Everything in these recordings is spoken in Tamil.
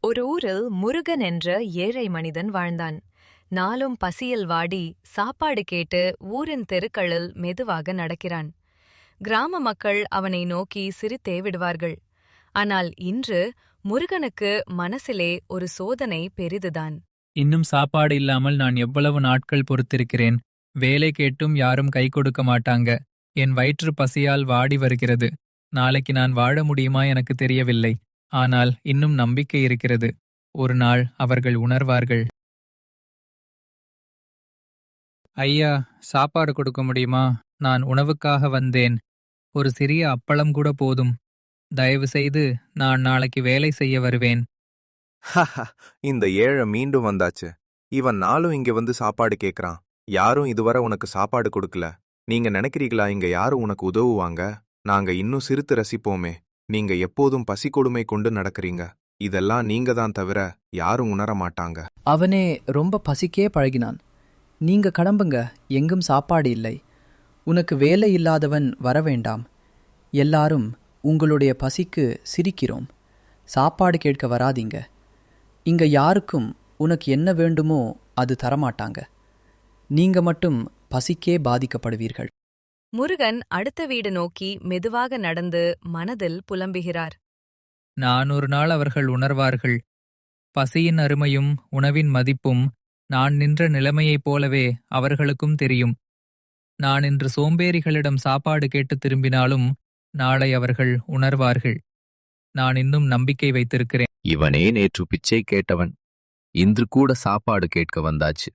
ஒரு ஊரில் முருகன் என்ற ஏழை மனிதன் வாழ்ந்தான். நாளும் பசியில் வாடி சாப்பாடு கேட்டு ஊரின் தெருக்களில் மெதுவாக நடக்கிறான். கிராம மக்கள் அவனை நோக்கி சிரித்தே விடுவார்கள். ஆனால் இன்று முருகனுக்கு மனசிலே ஒரு சோதனை பெரிதுதான். இன்னும் சாப்பாடு இல்லாமல் நான் எவ்வளவு நாட்கள் பொறுத்திருக்கிறேன். வேலை கேட்டும் யாரும் கை கொடுக்க மாட்டாங்க. என் வயிற்று பசியால் வாடி வருகிறது. நாளைக்கு நான் வாழ முடியுமா எனக்கு தெரியவில்லை. ஆனால் இன்னும் நம்பிக்கை இருக்கிறது. ஒரு நாள் அவர்கள் உணர்வார்கள். ஐயா, சாப்பாடு கொடுக்க முடியுமா? நான் உணவுக்காக வந்தேன். ஒரு சிறிய அப்பளம் கூட போதும். தயவு செய்து நான் நாளைக்கு வேலை செய்ய வருவேன். ஹஹ, இந்த ஏழை மீண்டும் வந்தாச்சு. இவன் நாளும் இங்க வந்து சாப்பாடு கேக்குறான். யாரும் இதுவரை உனக்கு சாப்பாடு கொடுக்கல. நீங்க நினைக்கிறீங்களா இங்க யாரும் உனக்கு உதவுவாங்க? நாங்க இன்னும் சிரித்து ரசிப்போமே. நீங்க எப்போதும் பசி கொடுமை கொண்டு நடக்கிறீங்க. இதெல்லாம் நீங்க தான் தவிர யாரும் உணர மாட்டாங்க. அவனே ரொம்ப பசிக்கே பழகினான். நீங்க கிளம்புங்க, எங்கும் சாப்பாடு இல்லை. உனக்கு வேலை இல்லாதவன் வரவேண்டாம். எல்லாரும் உங்களுடைய பசிக்கு சிரிக்கிறோம். சாப்பாடு கேட்க வராதீங்க. இங்க யாருக்கும் உனக்கு என்ன வேண்டுமோ அது தரமாட்டாங்க. நீங்க மட்டும் பசிக்கே பாதிக்கப்படுவீர்கள். முருகன் அடுத்த வீடு நோக்கி மெதுவாக நடந்து மனதில் புலம்புகிறார். நான் ஒரு நாள் அவர்கள் உணர்வார்கள். பசியின் அருமையும் உணவின் மதிப்பும் நான் நின்ற நிலைமையைப் போலவே அவர்களுக்கும் தெரியும். நான் இன்று சோம்பேறிகளிடம் சாப்பாடு கேட்டு திரும்பினாலும் நாளை அவர்கள் உணர்வார்கள். நான் இன்னும் நம்பிக்கை வைத்திருக்கிறேன். இவனே நேற்று பிச்சை கேட்டவன். இன்று கூட சாப்பாடு கேட்க வந்தாச்சு.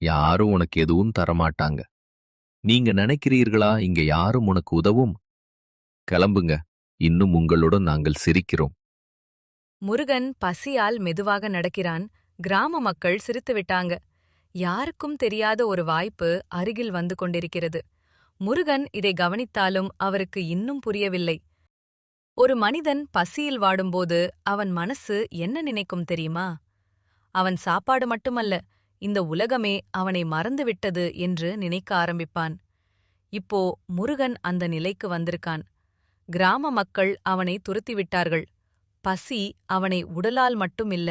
யாரும் உனக்கு எதுவும் தரமாட்டாங்க. நீங்க நினைக்கிறீர்களா இங்க யாரும் உனக்கு உதவும்? கிளம்புங்க, இன்னும் உங்களுடன் நாங்கள் சிரிக்கிறோம். முருகன் பசியால் மெதுவாக நடக்கிறான். கிராம மக்கள் சிரித்துவிட்டாங்க. யாருக்கும் தெரியாத ஒரு வாய்ப்பு அருகில் வந்து கொண்டிருக்கிறது. முருகன் இதை கவனித்தாலும் அவருக்கு இன்னும் புரியவில்லை. ஒரு மனிதன் பசியில் வாடும்போது அவன் மனசு என்ன நினைக்கும் தெரியுமா? அவன் சாப்பாடு மட்டுமல்ல, இந்த உலகமே அவனை மறந்துவிட்டது என்று நினைக்க ஆரம்பிப்பான். இப்போ முருகன் அந்த நிலைக்கு வந்திருக்கான். கிராம மக்கள் அவனை துரத்திவிட்டார்கள். பசி அவனை உடலால் மட்டுமில்ல,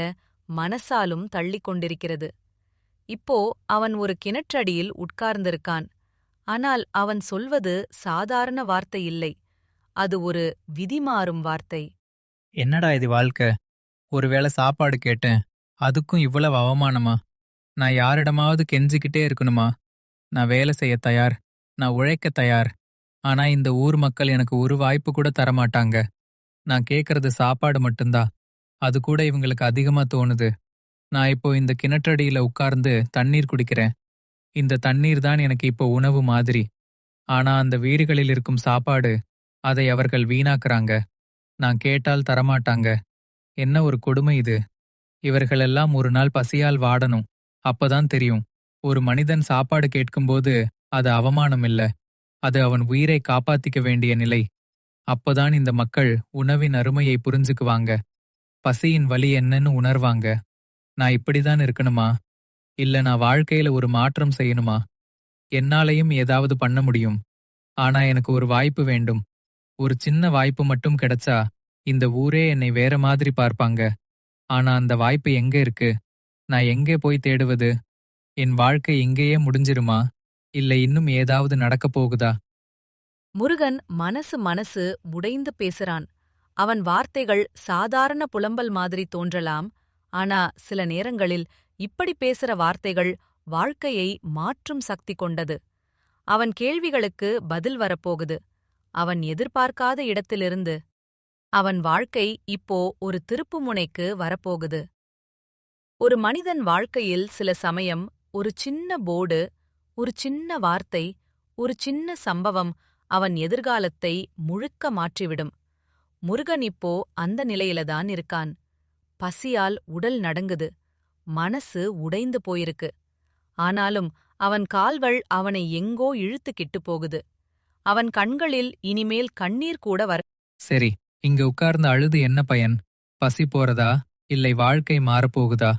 மனசாலும் தள்ளிக் கொண்டிருக்கிறது. இப்போ அவன் ஒரு கிணற்றடியில் உட்கார்ந்திருக்கான். ஆனால் அவன் சொல்வது சாதாரண வார்த்தை இல்லை. அது ஒரு விதிமாறும் வார்த்தை. என்னடா இது வாழ்க்கை? ஒருவேளை சாப்பாடு கேட்டேன், அதுக்கும் இவ்வளவு அவமானமா? நான் யாரிடமாவது கெஞ்சிக்கிட்டே இருக்கணுமா? நான் வேலை செய்ய தயார், நான் உழைக்க தயார். ஆனா இந்த ஊர் மக்கள் எனக்கு ஒரு வாய்ப்பு கூட தரமாட்டாங்க. நான் கேட்கறது சாப்பாடு மட்டும்தான். அது கூட இவங்களுக்கு அதிகமா தோணுது. நான் இப்போ இந்த கிணற்றடியில உட்கார்ந்து தண்ணீர் குடிக்கிறேன். இந்த தண்ணீர் தான் எனக்கு இப்போ உணவு மாதிரி. ஆனா அந்த வீடுகளில் இருக்கும் சாப்பாடு, அதை அவர்கள் வீணாக்குறாங்க. நான் கேட்டால் தரமாட்டாங்க. என்ன ஒரு கொடுமை இது! இவர்களெல்லாம் ஒரு நாள் பசியால் வாடணும். அப்பதான் தெரியும், ஒரு மனிதன் சாப்பாடு கேட்கும்போது அது அவமானம் இல்ல, அது அவன் உயிரை காப்பாத்திக்க வேண்டிய நிலை. அப்பதான் இந்த மக்கள் உணவின் அருமையை புரிஞ்சுக்குவாங்க. பசியின் வலி என்னன்னு உணர்வாங்க. நான் இப்படிதான் இருக்கணுமா? இல்ல நான் வாழ்க்கையில ஒரு மாற்றம் செய்யணுமா? என்னாலையும் ஏதாவது பண்ண முடியும். ஆனா எனக்கு ஒரு வாய்ப்பு வேண்டும். ஒரு சின்ன வாய்ப்பு மட்டும் கிடைச்சா இந்த ஊரே என்னை வேற மாதிரி பார்ப்பாங்க. ஆனா அந்த வாய்ப்பு எங்க இருக்கு? நான் எங்கே போய் தேடுவது? என் வாழ்க்கை இங்கேயே முடிஞ்சிருமா? இல்ல இன்னும் ஏதாவது நடக்கப் போகுதா? முருகன் மனசு உடைந்து பேசுறான். அவன் வார்த்தைகள் சாதாரண புலம்பல் மாதிரி தோன்றலாம். ஆனா சில நேரங்களில் இப்படி பேசுற வார்த்தைகள் வாழ்க்கையை மாற்றும் சக்தி கொண்டது. அவன் கேள்விகளுக்கு பதில் வரப்போகுது. அவன் எதிர்பார்க்காத இடத்திலிருந்து. அவன் வாழ்க்கை இப்போ ஒரு திருப்புமுனைக்கு வரப்போகுது. ஒரு மனிதன் வாழ்க்கையில் சில சமயம் ஒரு சின்ன போர்டு, ஒரு சின்ன வார்த்தை, ஒரு சின்ன சம்பவம் அவன் எதிர்காலத்தை முழுக்க மாற்றிவிடும். முருகன் இப்போ அந்த நிலையிலதான் இருக்கான். பசியால் உடல் நடுங்குது. மனசு உடைந்து போயிருக்கு. ஆனாலும் அவன் கால்கள் அவனை எங்கோ இழுத்துக்கிட்டு போகுது. அவன் கண்களில் இனிமேல் கண்ணீர் கூட வர. சரி, இங்க உட்கார்ந்து அழுது என்ன பயன்? பசி போறதா? இல்லை வாழ்க்கை மாறப்போகுதா?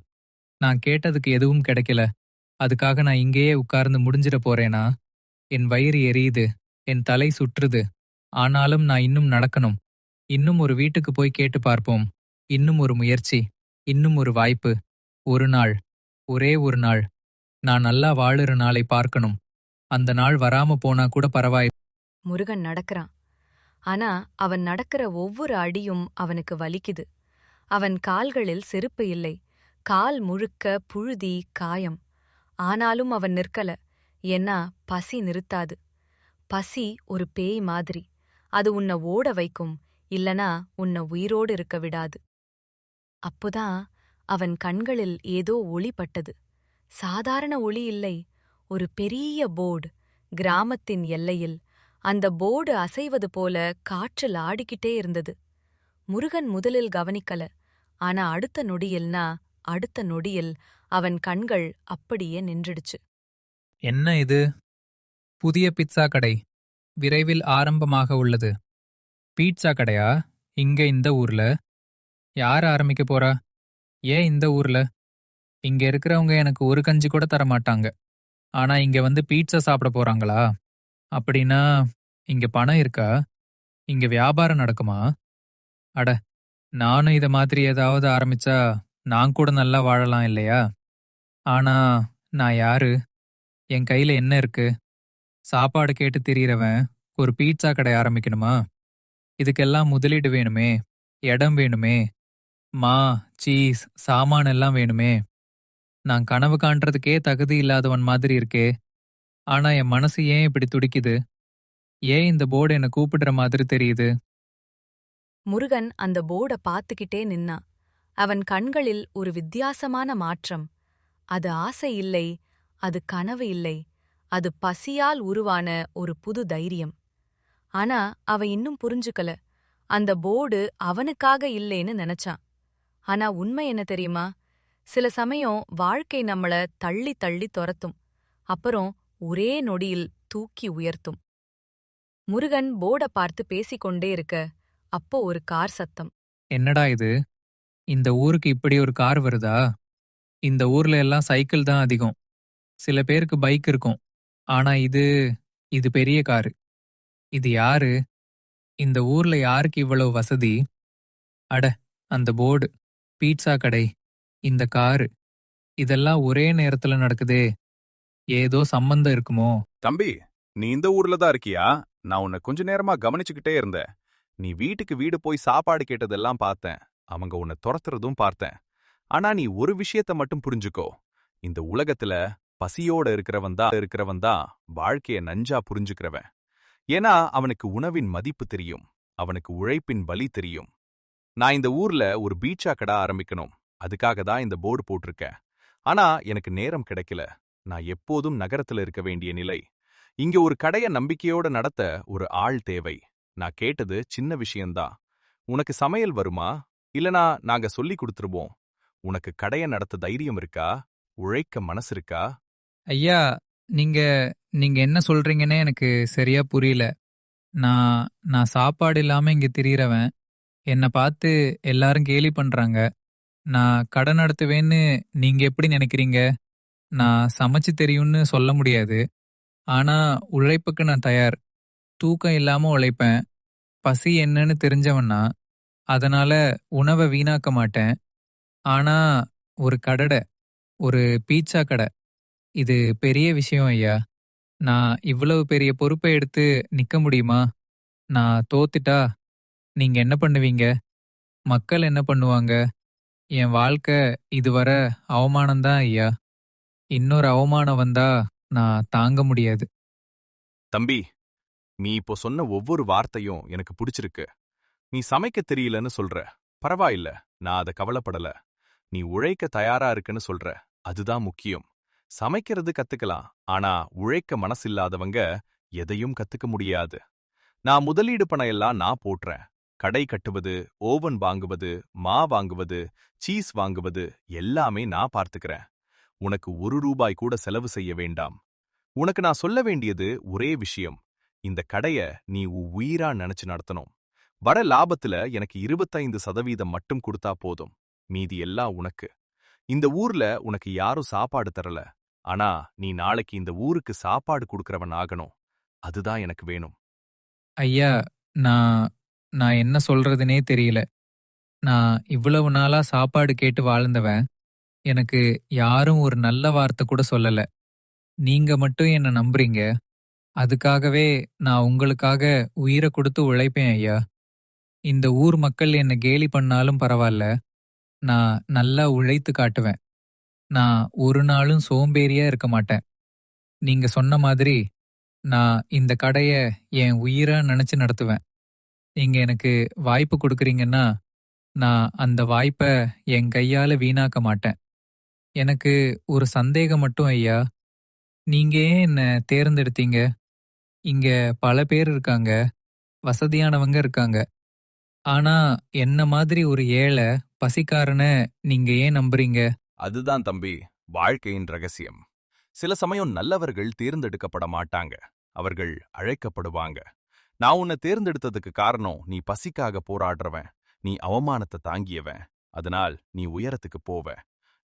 நான் கேட்டதுக்கு எதுவும் கிடைக்கல. அதுக்காக நான் இங்கேயே உட்கார்ந்து முடிஞ்சிட போறேனா? என் வயிறு எரியுது, என் தலை சுற்றுது. ஆனாலும் நான் இன்னும் நடக்கணும். இன்னும் ஒரு வீட்டுக்கு போய் கேட்டு பார்ப்போம். இன்னும் ஒரு முயற்சி. இன்னும் ஒரு வாய்ப்பு. ஒரு நாள், ஒரே ஒரு நாள். நான் நல்லா வாழுற நாளை பார்க்கணும். அந்த நாள் வராம போனா கூட பரவாயில்லை. முருகன் நடக்கறான். ஆனா அவன் நடக்கிற ஒவ்வொரு அடியும் அவனுக்கு வலிக்குது. அவன் கால்களில் செருப்பு இல்லை. கால் முழுக்க புழுதி, காயம். ஆனாலும் அவன் நிற்கல. ஏன்னா பசி நிறுத்தாது. பசி ஒரு பேய் மாதிரி. அது உன்னை ஓட வைக்கும், இல்லனா உன்னை உயிரோடு இருக்க விடாது. அப்போதான் அவன் கண்களில் ஏதோ ஒளி பட்டது. சாதாரண ஒளி இல்லை, ஒரு பெரிய போர்டு, கிராமத்தின் எல்லையில். அந்த போர்டு அசைவது போல காற்றில் ஆடிக்கிட்டே இருந்தது. முருகன் முதலில் கவனிக்கல. ஆனா அடுத்த நொடியில் அவன் கண்கள் அப்படியே நின்றுடுச்சு. என்ன இது? புதிய பிட்சா கடை. விரைவில் ஆரம்பமாக உள்ளது. பீட்சா கடையா? இங்க இந்த ஊர்ல? யார் ஆரம்பிக்க போறா? ஏன் இந்த ஊர்ல? இங்க இருக்கிறவங்க எனக்கு ஒரு கஞ்சி கூட தர மாட்டாங்க. ஆனா இங்க வந்து பீட்சா சாப்பிட போறாங்களா? அப்படின்னா இங்க பணம் இருக்கா? இங்க வியாபாரம் நடக்குமா? அட, நானும் இத மாதிரி ஏதாவது ஆரம்பிச்சா நான் கூட நல்லா வாழலாம் இல்லையா? ஆனா நான் யாரு? என் கையில என்ன இருக்கு? சாப்பாடு கேட்டு திரியறவன் ஒரு பீட்சா கடை ஆரம்பிக்கணுமா? இதுக்கெல்லாம் முதலீடு வேணுமே, இடம் வேணுமே, மா, சீஸ், சாமான் எல்லாம் வேணுமே. நான் கனவு காண்றதுக்கே தகுதி இல்லாதவன் மாதிரி இருக்கே. ஆனா என் மனசு ஏன் இப்படி துடிக்குது? ஏன் இந்த போர்டு என்ன கூப்பிடுற மாதிரி தெரியுது? முருகன் அந்த போர்ட பாத்துக்கிட்டே நின்னான். அவன் கண்களில் ஒரு வித்தியாசமான மாற்றம். அது ஆசை இல்லை, அது கனவு இல்லை, அது பசியால் உருவான ஒரு புது தைரியம். ஆனா அவன் இன்னும் புரிஞ்சுக்கல. அந்த போர்டு அவனுக்காக இல்லேன்னு நினைச்சான். ஆனா உண்மை என்ன தெரியுமா? சில சமயம் வாழ்க்கை நம்மள தள்ளி தள்ளி தொரத்தும். அப்புறம் ஒரே நொடியில் தூக்கி உயர்த்தும். முருகன் போர்ட பார்த்து பேசிக்கொண்டே இருக்க, அப்போ ஒரு கார் சத்தம். என்னடா இது? இந்த ஊருக்கு இப்படி ஒரு கார் வருதா? இந்த ஊர்ல எல்லாம் சைக்கிள் தான் அதிகம். சில பேருக்கு பைக் இருக்கும். ஆனா இது பெரிய காரு. இது யாரு? இந்த ஊர்ல யாருக்கு இவ்வளவு வசதி? அட, அந்த போர்டு, பீட்சா கடை, இந்த காரு, இதெல்லாம் ஒரே நேரத்துல நடக்குதே. ஏதோ சம்பந்தம் இருக்குமோ? தம்பி, நீ இந்த ஊர்ல தான் இருக்கியா? நான் உன்னை கொஞ்ச நேரமா கவனிச்சுக்கிட்டே இருந்தேன். நீ வீட்டுக்கு வீடு போய் சாப்பாடு கேட்டதெல்லாம் பார்த்தேன். அவங்க உன்னை துரத்துறதும் பார்த்தேன். ஆனா நீ ஒரு விஷயத்த மட்டும் புரிஞ்சுக்கோ. இந்த உலகத்துல பசியோட இருக்கிறவன் தான் வாழ்க்கைய நஞ்சா புரிஞ்சுக்கிறவன். ஏன்னா அவனுக்கு உணவின் மதிப்பு தெரியும். அவனுக்கு உழைப்பின் வலி தெரியும். நான் இந்த ஊர்ல ஒரு பீட்சா கடை ஆரம்பிக்கணும். அதுக்காக தான் இந்த போர்டு போட்டிருக்கேன். ஆனா எனக்கு நேரம் கிடைக்கல. நான் எப்போதும் நகரத்துல இருக்க வேண்டிய நிலை. இங்க ஒரு கடைய நம்பிக்கையோட நடத்த ஒரு ஆள் தேவை. நான் கேட்டது சின்ன விஷயம்தான். உனக்கு சமையல் வருமா? இல்லனா நாங்க சொல்லி கொடுத்துருவோம். உனக்கு கடைய நடத்த தைரியம் இருக்கா? உழைக்க மனசு இருக்கா? ஐயா, நீங்க நீங்க என்ன சொல்றீங்கன்னே எனக்கு சரியா புரியல. நான் நான் சாப்பாடு இல்லாம இங்க திரியறவன். என்ன பார்த்து எல்லாரும் கேலி பண்றாங்க. நான் கடை நடத்துவேன்னு நீங்க எப்படி நினைக்கிறீங்க? நான் சமைச்சு தெரியும்னு சொல்ல முடியாது. ஆனா உழைப்புக்கு நான் தயார். தூக்கம் இல்லாம உழைப்பேன். பசி என்னன்னு தெரிஞ்சவன்னா, அதனால உணவை வீணாக்க மாட்டேன். ஆனா ஒரு ஒரு பீட்சா கடை, இது பெரிய விஷயம் ஐயா. நான் இவ்வளவு பெரிய பொறுப்பை எடுத்து நிக்க முடியுமா? நான் தோத்துட்டா நீங்க என்ன பண்ணுவீங்க? மக்கள் என்ன பண்ணுவாங்க? என் வாழ்க்கை இதுவரை அவமானம்தான் ஐயா. இன்னொரு அவமானம் வந்தா நான் தாங்க முடியாது. தம்பி, நீ இப்போ சொன்ன ஒவ்வொரு வார்த்தையும் எனக்கு பிடிச்சிருக்கு. நீ சமைக்க தெரியலன்னு சொல்ற. பரவாயில்ல, நான் அத கவலைப்படல. நீ உழைக்க தயாரா இருக்குன்னு சொல்ற. அதுதான் முக்கியம். சமைக்கிறது கத்துக்கலாம். ஆனா உழைக்க மனசில்லாதவங்க எதையும் கத்துக்க முடியாது. நான் முதலீடு பணம் எல்லாம் நான் போட்றேன். கடை கட்டுவது, ஓவன் வாங்குவது, மா வாங்குவது, சீஸ் வாங்குவது எல்லாமே நான் பார்த்துக்கிறேன். உனக்கு ₹1 கூட செலவு செய்ய வேண்டாம். உனக்கு நான் சொல்ல வேண்டியது ஒரே விஷயம். இந்த கடைய நீ உயிரா நினைச்சு நடத்தணும். வர லாபத்துல எனக்கு 25% மட்டும் கொடுத்தா போதும். மீதி எல்லாம் உனக்கு. இந்த ஊர்ல உனக்கு யாரும் சாப்பாடு தரல. ஆனா நீ நாளைக்கு இந்த ஊருக்கு சாப்பாடு கொடுக்கறவன் ஆகணும். அதுதான் எனக்கு வேணும். ஐயா, நான் நான் என்ன சொல்றதுனே தெரியல. நான் இவ்வளவு நாளா சாப்பாடு கேட்டு வாழ்ந்தவன். எனக்கு யாரும் ஒரு நல்ல வார்த்தை கூட சொல்லல. நீங்க மட்டும் என்ன நம்புறீங்க. அதுக்காகவே நான் உங்களுக்காக உயிரை கொடுத்து உழைப்பேன் ஐயா. இந்த ஊர் மக்கள் என்ன கேலி பண்ணாலும் பரவாயில்ல. நான் நல்லா உழைத்து காட்டுவேன். நான் ஒரு நாளும் சோம்பேறியா இருக்க மாட்டேன். நீங்க சொன்ன மாதிரி நான் இந்த கடைய என் உயிரா நினைச்சு நடத்துவேன். நீங்க எனக்கு வாய்ப்பு கொடுக்குறீங்கன்னா நான் அந்த வாய்ப்ப என் கையால வீணாக்க மாட்டேன். எனக்கு ஒரு சந்தேகம் மட்டும் ஐயா. நீங்க ஏன் என்ன தேர்ந்தெடுத்தீங்க? இங்க பல பேர் இருக்காங்க, வசதியானவங்க இருக்காங்க. ஆனா என்ன மாதிரி ஒரு ஏழை, பசிக்காரன நீங்க ஏன் நம்புறீங்க? அதுதான் தம்பி வாழ்க்கையின் ரகசியம். சில சமயம் நல்லவர்கள் தேர்ந்தெடுக்கப்பட மாட்டாங்க, அவர்கள் அழைக்கப்படுவாங்க. நான் உன்னை தேர்ந்தெடுத்ததுக்கு காரணம் நீ பசிக்காக போராடுறவன், நீ அவமானத்தை தாங்கியவன். அதனால் நீ உயரத்துக்கு போவ.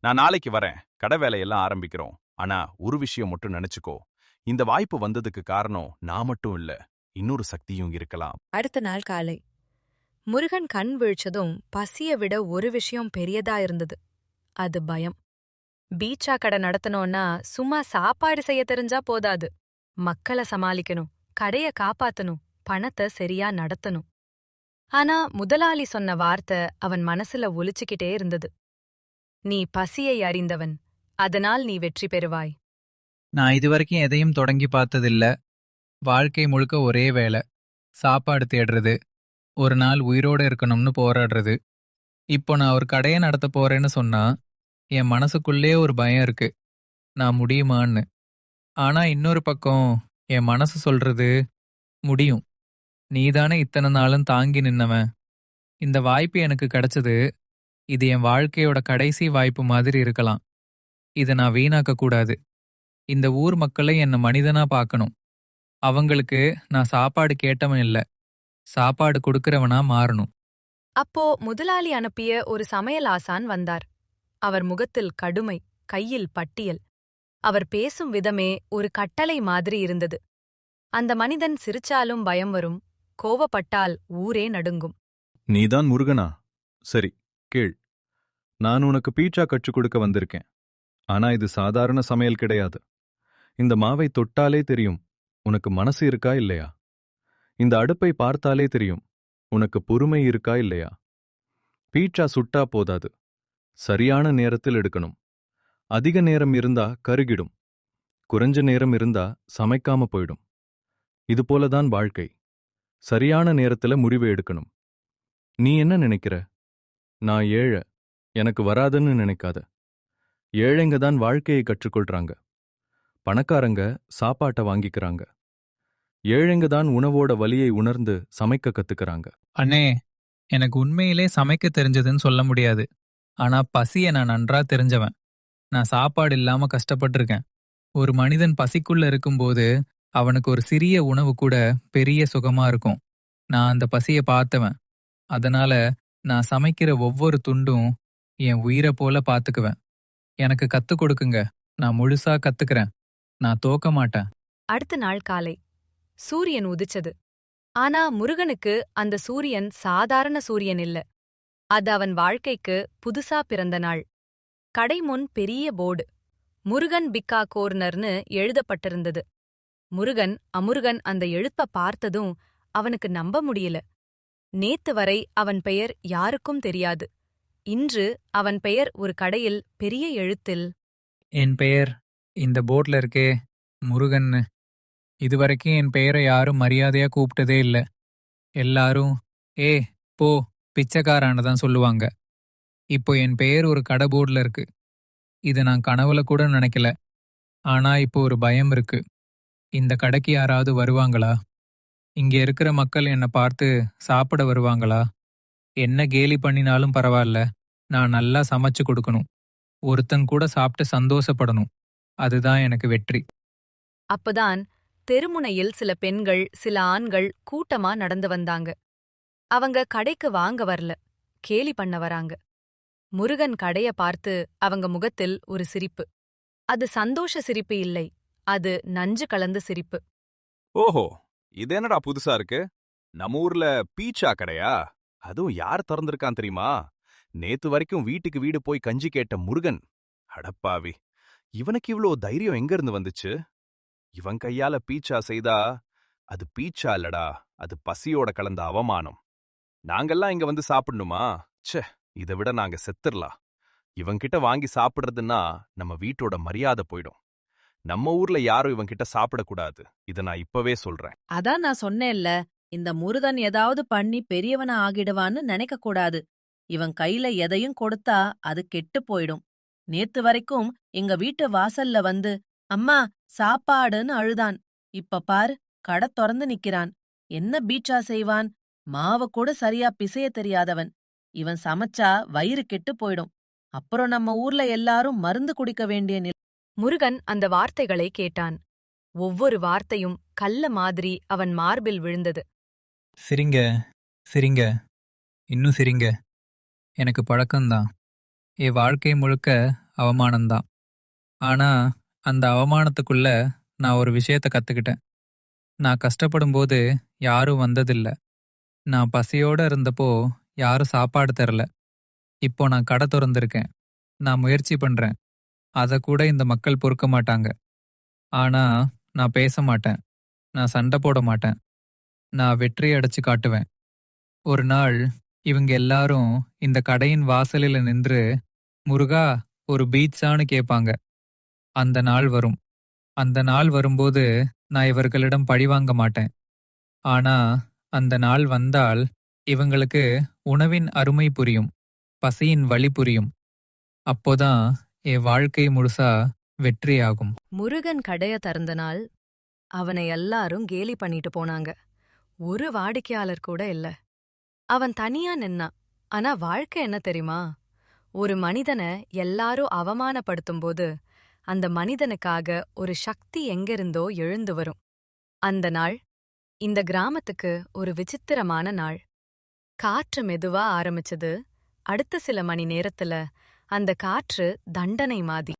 நான் நாளைக்கு வரேன், கடை வேலையெல்லாம் ஆரம்பிக்கிறோம். ஆனா ஒரு விஷயம் மட்டும் நினைச்சுக்கோ, இந்த வாய்ப்பு வந்ததுக்கு காரணம் நான் மட்டும் இல்ல, இன்னொரு சக்தியும் இருக்கலாம். அடுத்த நாள் காலை முருகன் கண் விழிச்சதும் பசிய விட ஒரு விஷயம் பெரியதா இருந்தது. அது பயம். பீச்சா கடை நடத்தணும்னா சும்மா சாப்பாடு செய்ய தெரிஞ்சா போதாது. மக்களை சமாளிக்கணும், கடைய காப்பாத்தணும், பணத்தை சரியா நடத்தணும். ஆனா முதலாளி சொன்ன வார்த்தை அவன் மனசுல ஒலிச்சுக்கிட்டே இருந்தது. நீ பசியை அறிந்தவன், அதனால் நீ வெற்றி பெறுவாய். நான் இதுவரைக்கும் எதையும் தொடங்கி பார்த்ததில்ல. வாழ்க்கை முழுக்க ஒரே வேலை. சாப்பாடு தேடுறது, ஒரு நாள் உயிரோட இருக்கணும்னு போராடுறது. இப்போ நான் ஒரு கடையை நடத்த போறேன்னு சொன்னா என் மனசுக்குள்ளே ஒரு பயம் இருக்கு. நான் முடியுமான்னு. ஆனா இன்னொரு பக்கம் என் மனசு சொல்றது, முடியும். நீதானே இத்தனை நாளும் தாங்கி நின்னவன். இந்த வாய்ப்பு எனக்கு கிடைச்சது. இது என் வாழ்க்கையோட கடைசி வாய்ப்பு மாதிரி இருக்கலாம். இதை நான் வீணாக்க கூடாது. இந்த ஊர் மக்களை என்ன மனிதனா பார்க்கணும். அவங்களுக்கு நான் சாப்பாடு கேட்டவன் இல்ல, சாப்பாடு கொடுக்கறவனா மாறணும். அப்போ முதலாளி அனுப்பிய ஒரு சமையல் ஆசான் வந்தார். அவர் முகத்தில் கடுமை, கையில் பட்டியல். அவர் பேசும் விதமே ஒரு கட்டளை மாதிரி இருந்தது. அந்த மனிதன் சிரிச்சாலும் பயம் வரும், கோவப்பட்டால் ஊரே நடுங்கும். நீதான் முருகனா? சரி, கேள். நான் உனக்கு பீட்சா கற்றுக் கொடுக்க வந்திருக்கேன். ஆனா இது சாதாரண சமையல் கிடையாது. இந்த மாவை தொட்டாலே தெரியும் உனக்கு மனசு இருக்கா இல்லையா. இந்த அடுப்பை பார்த்தாலே தெரியும் உனக்கு பொறுமை இருக்கா இல்லையா. பீட்சா சுட்டா போதாது, சரியான நேரத்தில் எடுக்கணும். அதிக நேரம் இருந்தா கருகிடும், குறைஞ்ச நேரம் இருந்தா சமைக்காம போயிடும். இது போலதான் வாழ்க்கை. சரியான நேரத்துல முடிவு எடுக்கணும். நீ என்ன நினைக்கிற? நான் ஏழை, எனக்கு வராதுன்னு நினைக்காத. ஏழைங்க தான் வாழ்க்கையை கற்றுக்கொள்றாங்க. பணக்காரங்க சாப்பாட்டை வாங்கிக்கிறாங்க. ஏழைங்க தான் உணவோட வலியை உணர்ந்து சமைக்க கத்துக்கறாங்க. அண்ணே, எனக்கு உண்மையிலே சமைக்க தெரிஞ்சதுன்னு சொல்ல முடியாது. ஆனா பசிய நான் நன்றா தெரிஞ்சவன். நான் சாப்பாடு இல்லாம கஷ்டப்பட்டிருக்கேன். ஒரு மனிதன் பசிக்குள்ள இருக்கும்போது அவனுக்கு ஒரு சிறிய உணவு கூட பெரிய சுகமா இருக்கும். நான் அந்த பசிய பார்த்தவன். அதனால நான் சமைக்கிற ஒவ்வொரு துண்டும் என் உயிரை போல பாத்துக்குவேன். எனக்கு கத்துக் கொடுக்குங்க. நான் முழுசா கத்துக்கிறேன். நான் தோக்க மாட்டேன். அடுத்த நாள் காலை சூரியன் உதிச்சது. ஆனா முருகனுக்கு அந்த சூரியன் சாதாரண சூரியன் இல்ல. அது அவன் வாழ்க்கைக்கு புதுசா பிறந்த நாள். கடை முன் பெரிய போர்டு, முருகன் பிக்கா கோர்னர்னு எழுதப்பட்டிருந்தது. முருகன் அமுருகன் அந்த எழுப்ப பார்த்ததும் அவனுக்கு நம்ப முடியல. நேத்து வரை அவன் பெயர் யாருக்கும் தெரியாது. இன்று அவன் பெயர் ஒரு கடையில் பெரிய எழுத்தில். என் பெயர் இந்த போர்ட்ல இருக்கே, முருகன்னு. இதுவரைக்கும் என் பெயரை யாரும் மரியாதையா கூப்பிட்டதே இல்ல. எல்லாரும் ஏ போ பிச்சைக்காரான்னு தான் சொல்லுவாங்க. இப்போ என் பெயர் ஒரு கடை போர்டுல இருக்கு. இதை நான் கனவுல கூட நினைக்கல. ஆனா இப்போ ஒரு பயம் இருக்கு. இந்த கடைக்கு யாராவது வருவாங்களா? இங்க இருக்கிற மக்கள் என்னை பார்த்து சாப்பிட வருவாங்களா? என்ன கேலி பண்ணினாலும் பரவாயில்ல, நான் நல்லா சமைச்சு கொடுக்கணும். ஒருத்தன் கூட சாப்பிட்டு சந்தோஷப்படணும். அதுதான் எனக்கு வெற்றி. அப்பதான் தெருமுனையில் சில பெண்கள், சில ஆண்கள் கூட்டமா நடந்து வந்தாங்க. அவங்க கடைக்கு வாங்க வரல, கேலி பண்ண வராங்க. முருகன் கடைய பார்த்து அவங்க முகத்தில் ஒரு சிரிப்பு. அது சந்தோஷ சிரிப்பு இல்லை, அது நஞ்சு கலந்த சிரிப்பு. ஓஹோ, இது என்னடா புதுசா இருக்கு? நம்ம ஊர்ல பீட்சா கடையா? அதுவும் யார் திறந்திருக்கான் தெரியுமா? நேத்து வரைக்கும் வீட்டுக்கு வீடு போய் கஞ்சி கேட்ட முருகன். அடப்பாவி, இவனுக்கு இவ்ளோ தைரியம் எங்க இருந்து வந்துச்சு? இவன் கையால பீட்சா செய்தா அது பீட்சா இல்லடா, அது பசியோட கலந்த அவமானம். நாங்கெல்லாம் இங்க வந்து சாப்பிடணுமா? ச்சே, இதை விட நாங்க செத்துரலாம். இவன்கிட்ட வாங்கி சாப்பிடுறதுன்னா நம்ம வீட்டோட மரியாதை போயிடும். நம்ம ஊர்ல யாரும் இவன்கிட்ட சாப்பிடக்கூடாது. இத நான் இப்பவே சொல்றேன். அதான் நான் சொன்னேன்ல, இந்த முருகன் ஏதாவது பண்ணி பெரியவனா ஆகிடுவான்னு நினைக்க கூடாது. இவன் கையில எதையும் கொடுத்தா அது கெட்டுப் போயிடும். நேத்து வரைக்கும் எங்க வீட்டு வாசல்ல வந்து அம்மா சாப்பாடுன்னு அழுதான். இப்ப பாரு, கடை தொறந்து நிக்கிறான். என்ன பீட்சா செய்வான்? மாவ கூட சரியா பிசைய தெரியாதவன். இவன் சமைச்சா வயிறு கெட்டுப் போயிடும். அப்புறம் நம்ம ஊர்ல எல்லாரும் மருந்து குடிக்க வேண்டிய நிலை. முருகன் அந்த வார்த்தைகளை கேட்டான். ஒவ்வொரு வார்த்தையும் கல்ல மாதிரி அவன் மார்பில் விழுந்தது. சிரிங்க சிரிங்க இன்னும் சிரிங்க. எனக்கு பழக்கம்தான். என் வாழ்க்கை முழுக்க அவமானம்தான். ஆனா அந்த அவமானத்துக்குள்ள நான் ஒரு விஷயத்த கத்துக்கிட்டேன். நான் கஷ்டப்படும்போது யாரும் வந்ததில்ல. நான் பசியோட இருந்தப்போ யாரும் சாப்பாடு தரல. இப்போ நான் கடை திறந்திருக்கேன். நான் முயற்சி பண்றேன். அத கூட இந்த மக்கள் பொறுக்க மாட்டாங்க. ஆனா நான் பேச மாட்டேன். நான் சண்டை போட மாட்டேன். நான் வெற்றி அடைச்சு காட்டுவேன். ஒரு நாள் இவங்க எல்லாரும் இந்த கடையின் வாசலில நின்று முருகா ஒரு பீட்சான்னு கேட்பாங்க. அந்த நாள் வரும். அந்த நாள் வரும்போது நான் இவர்களிடம் பழிவாங்க மாட்டேன். ஆனா அந்த நாள் வந்தால் இவங்களுக்கு உணவின் அருமை புரியும். பசியின் வலி புரியும். அப்போதான் என் வாழ்க்கை முழுசா வெற்றியாகும். முருகன் கடைய திறந்த நாள் அவனை எல்லாரும் கேலி பண்ணிட்டு போனாங்க. ஒரு வாடிக்கையாளர் கூட இல்ல. அவன் தனியா நின்னான். ஆனா வாழ்க்கை என்ன தெரியுமா? ஒரு மனிதனை எல்லாரும் அவமானப்படுத்தும்போது அந்த மனிதனுக்காக ஒரு சக்தி எங்கிருந்தோ எழுந்து வரும். அந்த நாள் இந்த கிராமத்துக்கு ஒரு விசித்திரமான நாள். காற்று மெதுவா ஆரம்பிச்சது. அடுத்த சில மணி நேரத்துல அந்த காற்று தண்டனை மாதிரி